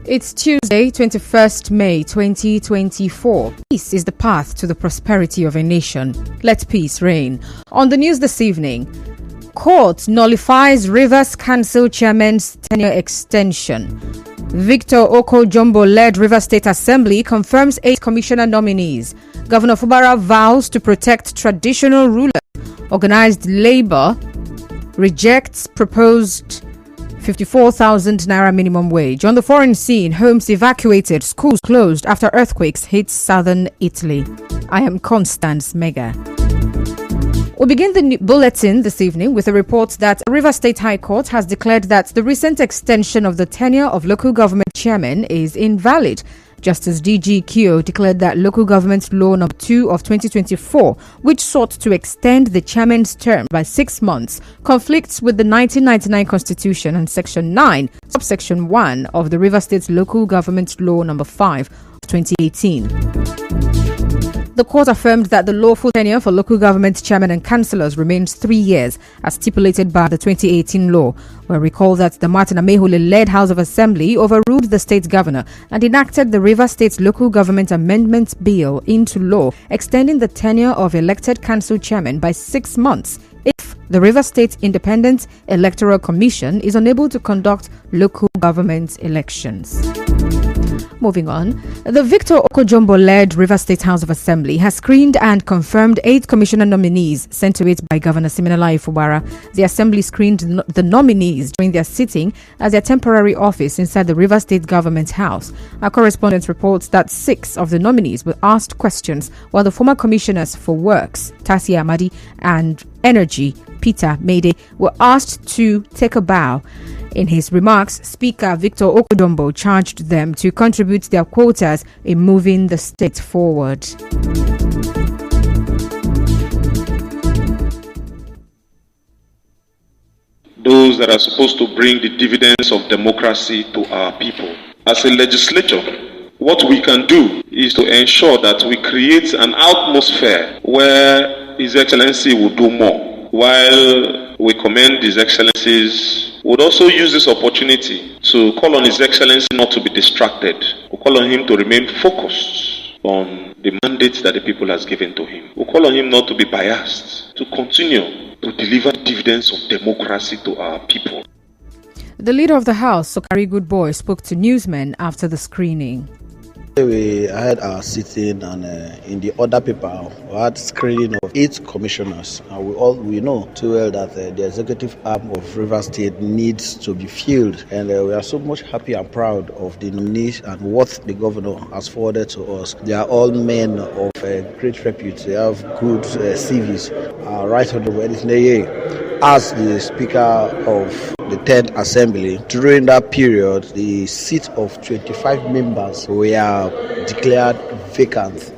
It's Tuesday, 21st May 2024. Peace is the path to the prosperity of a nation. Let peace reign. On the news this evening, Court nullifies Rivers Council Chairman's tenure extension. Victor Oko-Jumbo-led Rivers State Assembly confirms 8 commissioner nominees. Governor Fubara vows to protect traditional rulers. Organized labor rejects proposed 54,000 naira minimum wage. On the foreign scene, homes evacuated, schools closed after earthquakes hit southern Italy. I am Constance Mega. We begin the bulletin this evening with a report that Rivers State High Court has declared that the recent extension of the tenure of local government chairman is invalid. Justice D.G. Kyo declared that Local Government Law No. 2 of 2024, which sought to extend the chairman's term by 6 months, conflicts with the 1999 Constitution and Section 9, Subsection 1 of the Rivers State Local Government Law No. 5 of 2018. The court affirmed that the lawful tenure for local government chairmen and councillors remains 3 years, as stipulated by the 2018 law. We'll recall that the Martin Amehule-led House of Assembly overruled the state governor and enacted the Rivers State Local Government Amendment Bill into law, extending the tenure of elected council chairmen by 6 months if the Rivers State Independent Electoral Commission is unable to conduct local government elections. Moving on, the Victor Oko-Jumbo-led Rivers State House of Assembly has screened and confirmed 8 commissioner nominees sent to it by Governor Siminalayi Fubara. The Assembly screened the nominees during their sitting at their temporary office inside the Rivers State Government House. Our correspondent reports that 6 of the nominees were asked questions, while the former commissioners for Works, Tasia Amadi, and Energy, Peter Mayday, were asked to take a bow. In his remarks, Speaker Victor Oko-Jumbo charged them to contribute their quotas in moving the state forward. Those that are supposed to bring the dividends of democracy to our people. As a legislature, what we can do is to ensure that we create an atmosphere where His Excellency will do more, while we commend His Excellencies. Would also use this opportunity to call on His Excellency not to be distracted. We call on him to remain focused on the mandate that the people has given to him. We call on him not to be biased, to continue to deliver dividends of democracy to our people. The leader of the House, Sokari Goodboy, spoke to newsmen after the screening. We had our sitting, and in the other paper we had screening of 8 commissioners, and we know too well that the executive arm of Rivers State needs to be filled, and we are so much happy and proud of the nominees and what the governor has forwarded to us. They are all men of great repute. They have good CVs. Right Honorable Edith as the Speaker of the 10th Assembly, during that period, the seat of 25 members were declared vacant.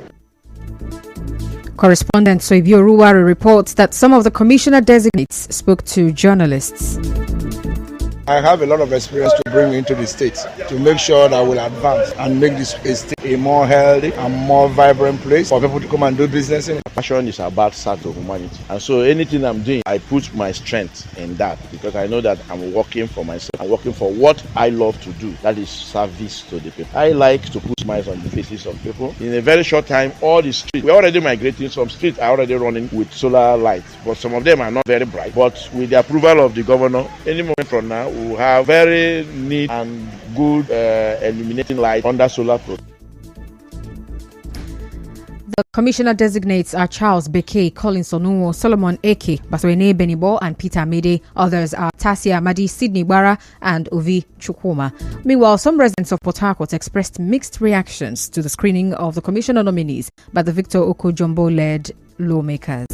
Correspondent Soibio Ruwari reports that some of the commissioner designates spoke to journalists. I have a lot of experience to bring into the state to make sure that we'll advance and make this state a more healthy and more vibrant place for people to come and do business in. Passion is about service to humanity, and so anything I'm doing, I put my strength in that, because I know that I'm working for myself. I'm working for what I love to do, that is service to the people. I like to put smiles on the faces of people. In a very short time, all the streets, we're already migrating. Some streets are already running with solar lights, but some of them are not very bright. But with the approval of the governor, any moment from now, we will have very neat and good illuminating light under solar project. The commissioner designates are Charles Beke, Collins Onuwo, Solomon Eke, Baswene Benibo, and Peter Mede. Others are Tasia Amadi, Sydney Bara, and Ovi Chukwuma. Meanwhile, some residents of Port Harcourt expressed mixed reactions to the screening of the commissioner nominees by the Victor Oko-Jumbo-led lawmakers.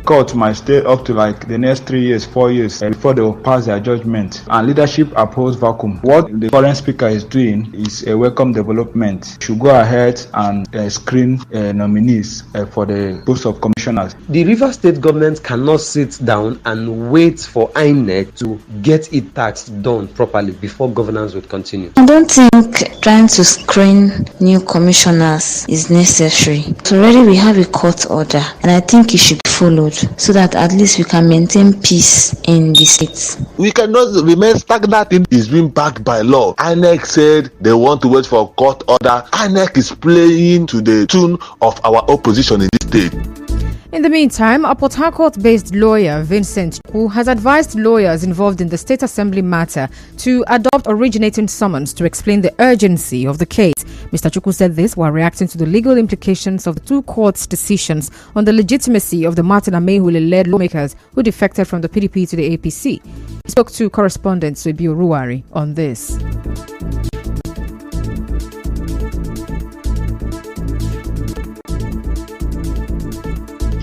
Court might stay up to like the next 3 years, 4 years before they will pass their judgment, and leadership oppose vacuum. What the current speaker is doing is a welcome development. Should go ahead and screen nominees for the post of commissioners. The Rivers State government cannot sit down and wait for INEC to get its tax done properly before governance would continue. I don't think trying to screen new commissioners is necessary. Already we have a court order, and I think it should be followed so that at least we can maintain peace in the state. We cannot remain stagnant. It is being backed by law. INEC said they want to wait for a court order. INEC is playing to the tune of our opposition in this state. In the meantime, a Port Harcourt-based lawyer, Vincent, who has advised lawyers involved in the State Assembly matter to adopt originating summons to explain the urgency of the case. Mr. Chukwu said this while reacting to the legal implications of the two courts' decisions on the legitimacy of the Martin Amehule-led lawmakers who defected from the PDP to the APC. He spoke to correspondent Suebi Oruwari on this.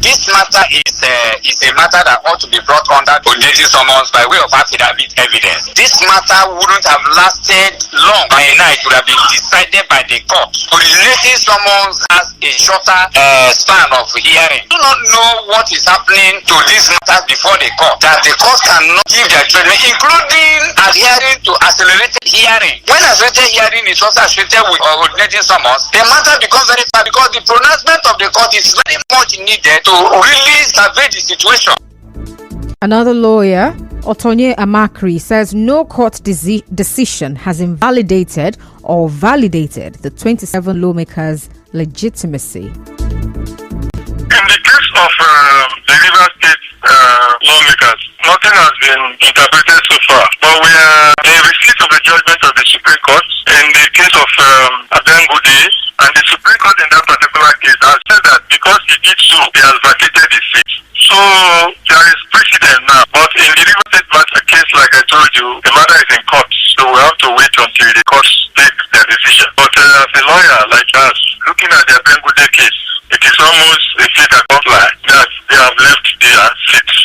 This matter is a matter that ought to be brought under originating summons by way of affidavit evidence. This matter wouldn't have lasted long by a night. It would have been decided by the court. Originating summons has a shorter span of hearing. Do not know what is happening to these matters before the court, that the court cannot give their treatment, including adhering to accelerated hearing. When accelerated hearing is also associated with originating summons, the matter becomes very far because the pronouncement of the court is very much needed to really survey the situation. Another lawyer, Otonye Amakri, says no court decision has invalidated or validated the 27 lawmakers' legitimacy. In the case of the River State lawmakers, nothing has been interpreted so far, but we are in receipt of the judgment of the Supreme Court in the case of Abengudi, and the Supreme Court in that particular case has said that because he did so, he has vacated his seat. So there is precedent now, but in the River State matter case, like I told you, the matter is in court, so we have to wait until the courts take their decision. But as a lawyer like us, looking at the Abengudi case, it is almost a fait accompli that they have left their seats.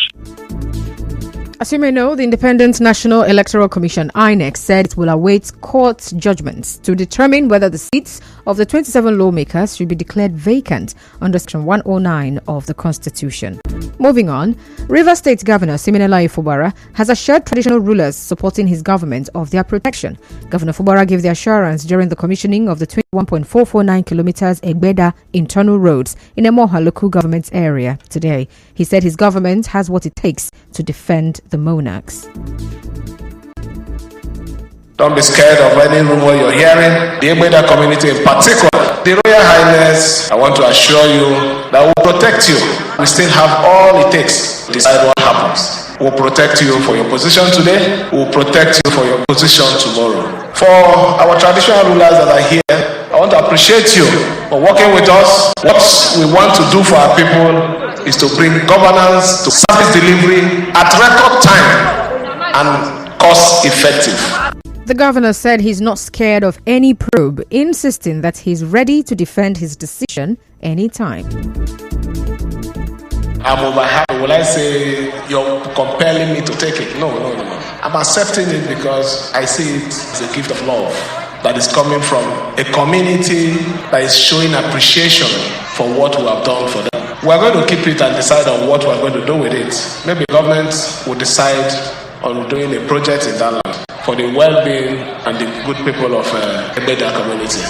As you may know, the Independent National Electoral Commission, INEC, said it will await court judgments to determine whether the seats of the 27 lawmakers should be declared vacant under Section 109 of the Constitution. Moving on, Rivers State Governor Siminala Ifubara has assured traditional rulers supporting his government of their protection. Governor Fubara gave the assurance during the commissioning of the 21.449 kilometers Egbeda internal roads in Emoha local government area today. He said his government has what it takes to defend the monarchs. Don't be scared of any rumor you're hearing. The Egbeda community in particular, the Royal Highness, I want to assure you that we'll protect you. We still have all it takes to decide what happens. We'll protect you for your position today. We'll protect you for your position tomorrow. For our traditional rulers that are here, I want to appreciate you for working with us. What we want to do for our people is to bring governance to service delivery at record time and cost effective. The governor said he's not scared of any probe, insisting that he's ready to defend his decision anytime. I'm overhappy. Will I say you're compelling me to take it? No. I'm accepting it because I see it as a gift of love that is coming from a community that is showing appreciation for what we have done for them. We're going to keep it and decide on what we're going to do with it. Maybe government will decide on doing a project in that land for the well-being and the good people of the Egbeda community.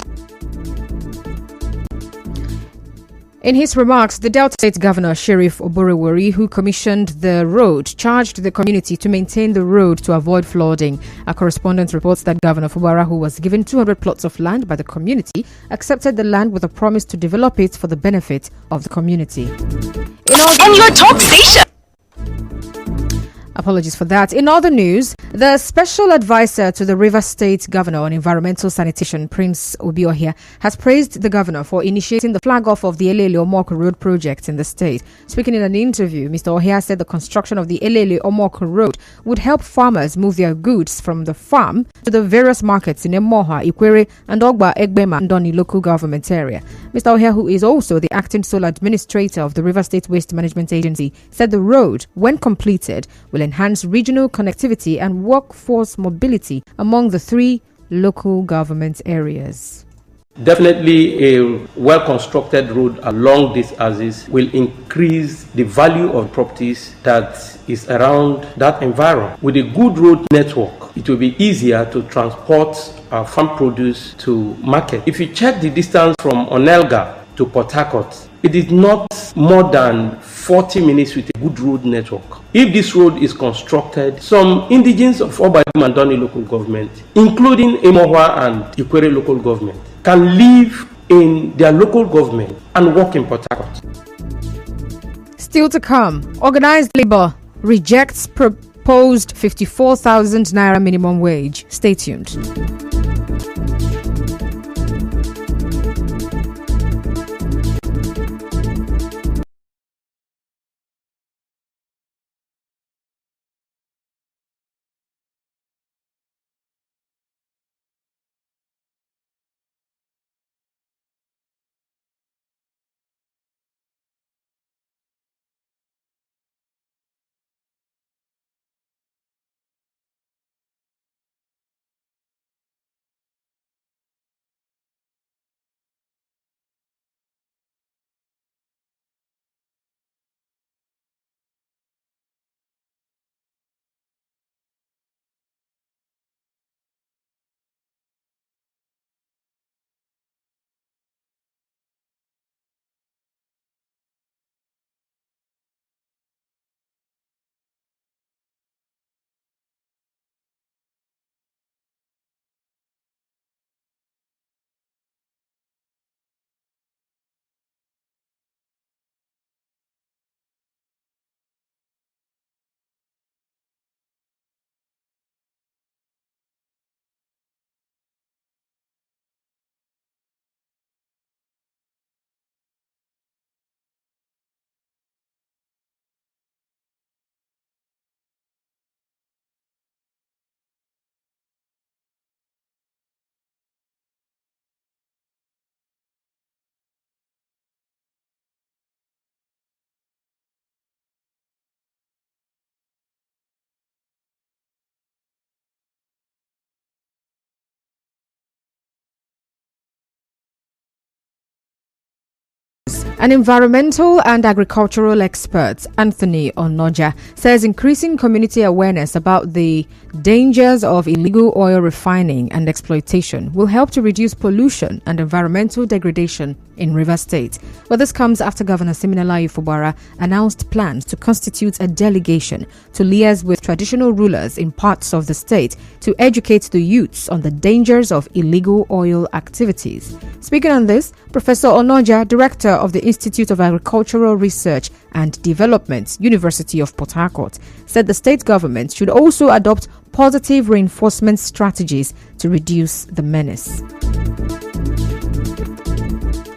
In his remarks, the Delta State Governor, Sheriff Oborewori, who commissioned the road, charged the community to maintain the road to avoid flooding. Our correspondent reports that Governor Fubara, who was given 200 plots of land by the community, accepted the land with a promise to develop it for the benefit of the community. On your talk station. Apologies for that. In other news, the special advisor to the Rivers State Governor on Environmental Sanitation, Prince Obiohia, has praised the governor for initiating the flag-off of the Elele-Omoko Road project in the state. Speaking in an interview, Mr. Ohia said the construction of the Elele-Omoko Road would help farmers move their goods from the farm to the various markets in Emoha, Ikwere, and Ogba, Egbema, and Doni local government area. Mr. Ohia, who is also the acting sole administrator of the Rivers State Waste Management Agency, said the road, when completed, will enhance regional connectivity and workforce mobility among the 3 local government areas. Definitely a well-constructed road along this axis will increase the value of properties that is around that environment. With a good road network, it will be easier to transport our farm produce to market. If you check the distance from Onelga to Port Harcourt, It is not more than 40 minutes with a good road network. If this road is constructed, some indigents of Obadim and Doni local government, including Emohua and Ikwere local government, can live in their local government and work in Port Harcourt. Still to come, organized labor rejects proposed 54,000 naira minimum wage. Stay tuned. An environmental and agricultural expert, Anthony Onoja, says increasing community awareness about the dangers of illegal oil refining and exploitation will help to reduce pollution and environmental degradation in Rivers State. But this comes after Governor Siminalayi Fubara announced plans to constitute a delegation to liaise with traditional rulers in parts of the state to educate the youths on the dangers of illegal oil activities. Speaking on this, Professor Onoja, director of the Institute of Agricultural Research and Development, University of Port Harcourt, said the state government should also adopt positive reinforcement strategies to reduce the menace.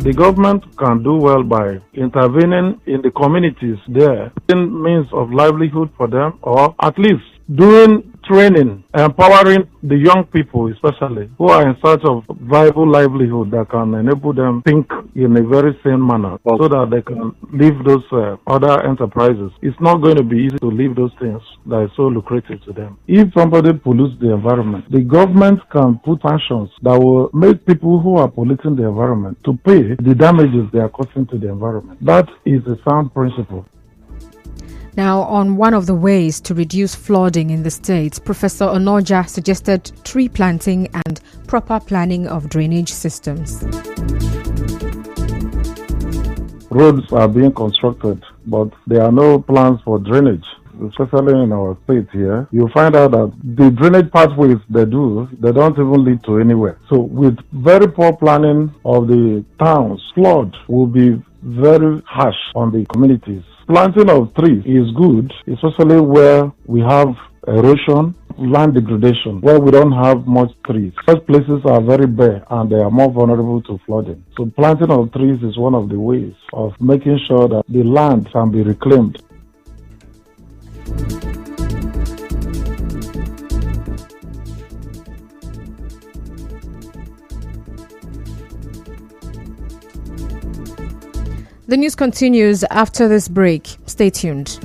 The government can do well by intervening in the communities there, in means of livelihood for them, or at least doing training, empowering the young people especially, who are in search of viable livelihood that can enable them think in a very sane manner so that they can leave those other enterprises. It's not going to be easy to leave those things that are so lucrative to them. If somebody pollutes the environment, the government can put sanctions that will make people who are polluting the environment to pay the damages they are causing to the environment. That is a sound principle. Now, on one of the ways to reduce flooding in the state, Professor Onoja suggested tree planting and proper planning of drainage systems. Roads are being constructed, but there are no plans for drainage. Especially in our state here, you find out that the drainage pathways they don't even lead to anywhere. So with very poor planning of the towns, flood will be very harsh on the communities. Planting of trees is good, especially where we have erosion, land degradation, where we don't have much trees. Such places are very bare and they are more vulnerable to flooding. So planting of trees is one of the ways of making sure that the land can be reclaimed. The news continues after this break. Stay tuned.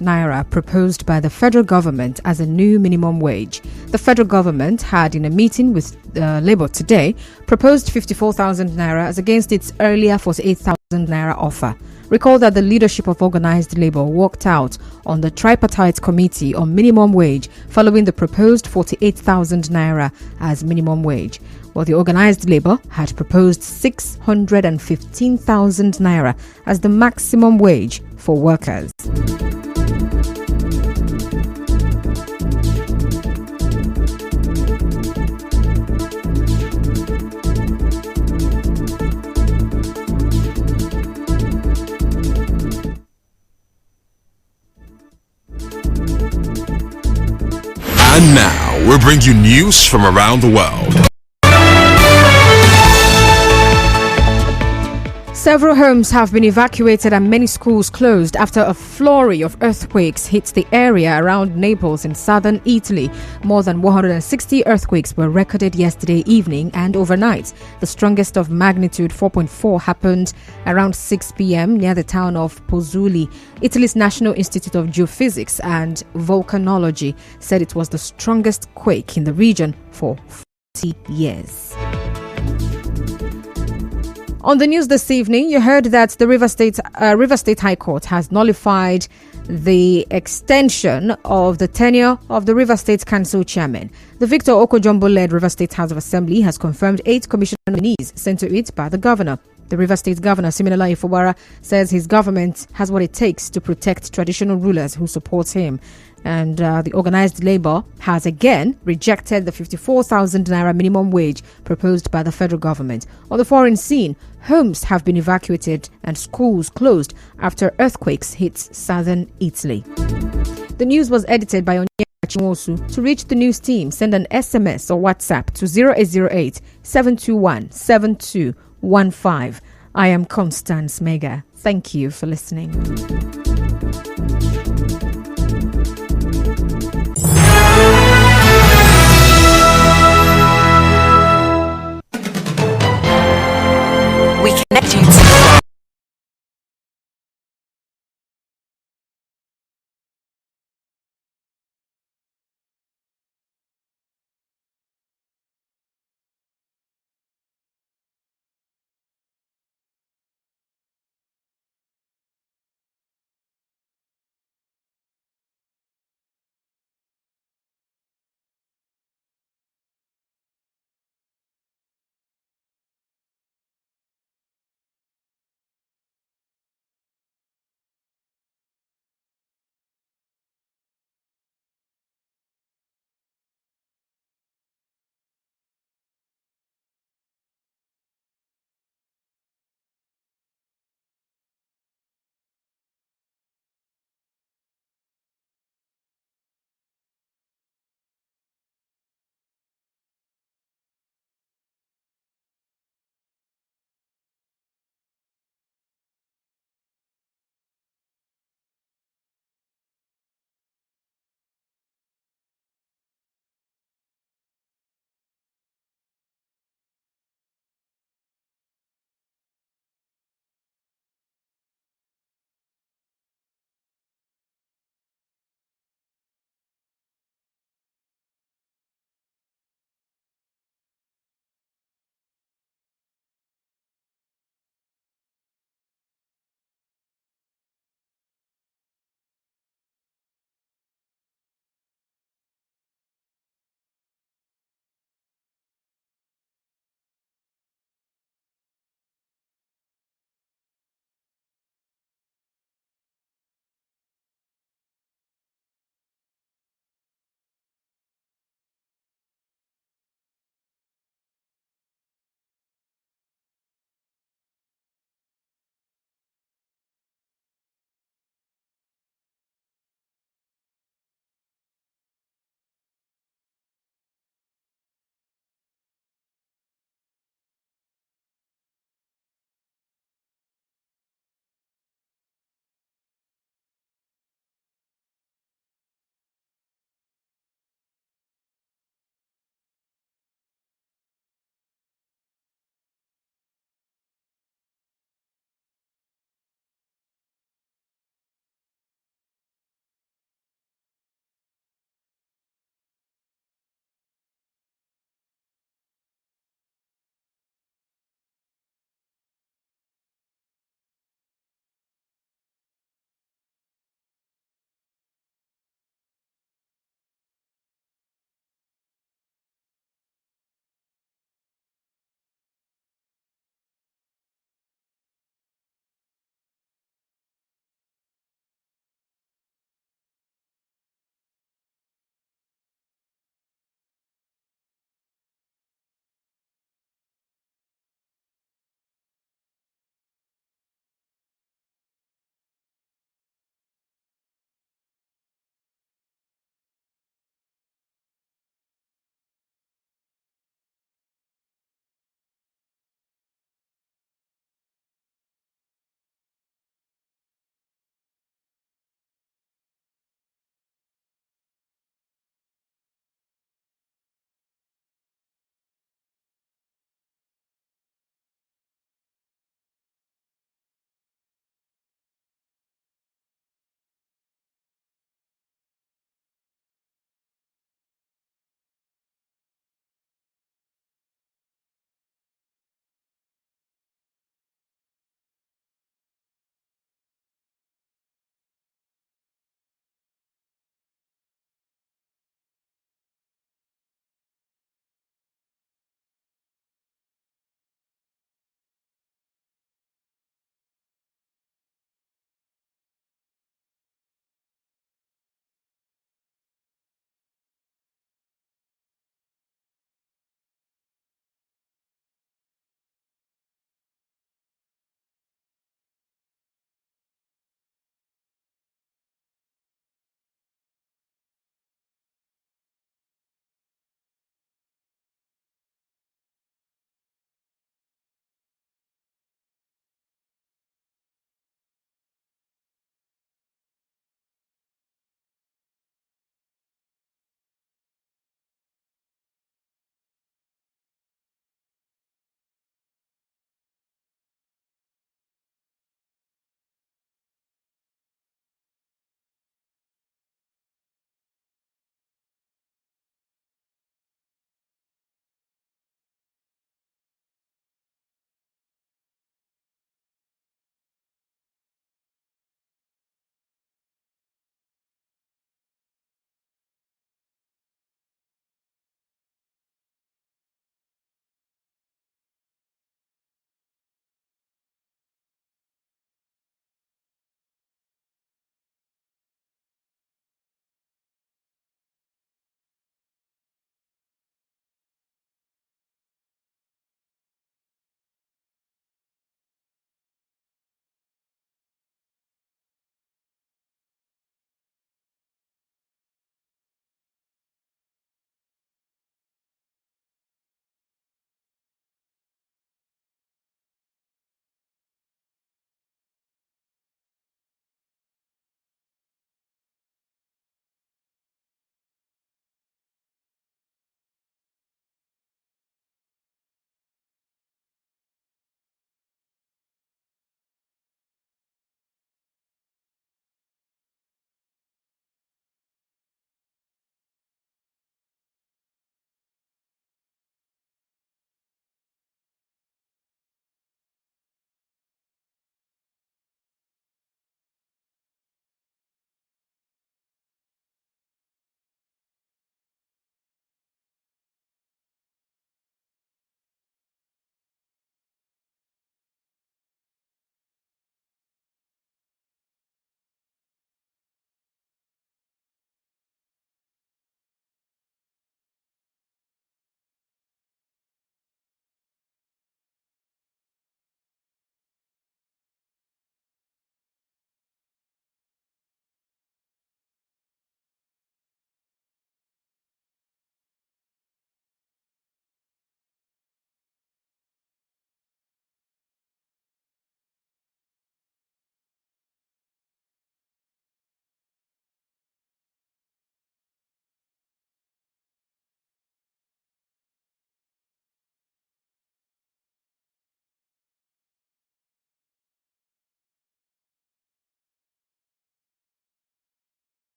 naira proposed by the federal government as a new minimum wage. The federal government had, in a meeting with Labour today, proposed 54,000 naira as against its earlier 48,000 naira offer. Recall that the leadership of Organised Labour worked out on the tripartite committee on minimum wage following the proposed 48,000 naira as minimum wage. Well, the Organised Labour had proposed 615,000 naira as the maximum wage for workers. And now, we'll bring you news from around the world. Several homes have been evacuated and many schools closed after a flurry of earthquakes hit the area around Naples in southern Italy. More than 160 earthquakes were recorded yesterday evening and overnight. The strongest of magnitude 4.4 happened around 6 p.m. near the town of Pozzuoli. Italy's National Institute of Geophysics and Volcanology said it was the strongest quake in the region for 40 years. On the news this evening, you heard that the River State High Court has nullified the extension of the tenure of the River State Council chairman. The Victor Okojumbo-led River State House of Assembly has confirmed 8 commissioner nominees sent to it by the governor. The River State Governor, Siminala Ifowara, says his government has what it takes to protect traditional rulers who support him. And the Organised Labour has again rejected the 54,000 naira minimum wage proposed by the federal government. On the foreign scene, homes have been evacuated and schools closed after earthquakes hit southern Italy. The news was edited by Onyeka Chinwosu. To reach the news team, send an SMS or WhatsApp to 0808 721 7215. I am Constance Mega. Thank you for listening.